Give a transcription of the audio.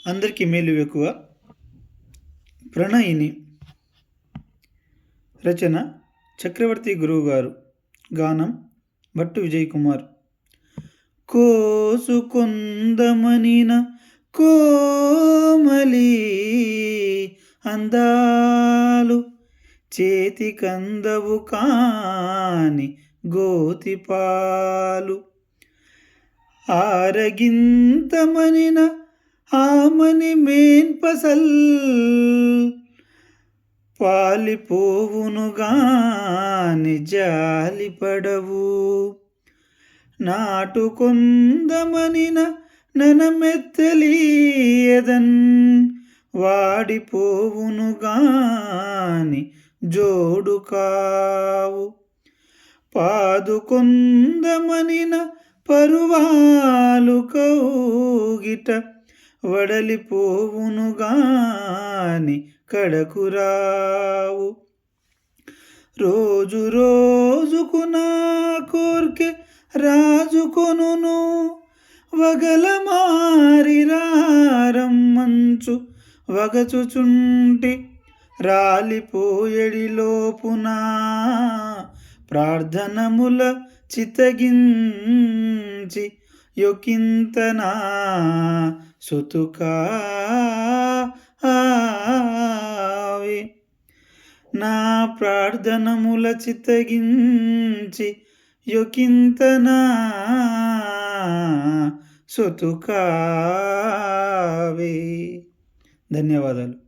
అందరికీ మేలు ఎక్కువ. ప్రణయిని. రచన చక్రవర్తి గురువు గారు. గానం భట్టు విజయ్ కుమార్. కోసుకొందమనిన కోమలి అందాలు చేతికందవు కాని గోతిపాలు ఆరగింతమనిన ఆమని మేన్పసల్ పాలిపోవునుగాని జాలిపడవు నాటుకొందమనిన ననమెత్తలీయదన్ వాడిపోవునుగాని జోడు కావు పాదుకొందమనిన పరువాలు కౌగిట వడలిపోవునుగాని కడకురావు రోజు రోజుకు నా కోర్కె రాజుకొనును వగలమారి రారమ్మంచు వగచుచుంటి రాలిపోయడిలోపునా ప్రార్థనముల చితగించి యొకింతనా సుతుకావే నా ప్రార్థనముల చితగించి యొకింతనా సుతుకావే. ధన్యవాదాలు.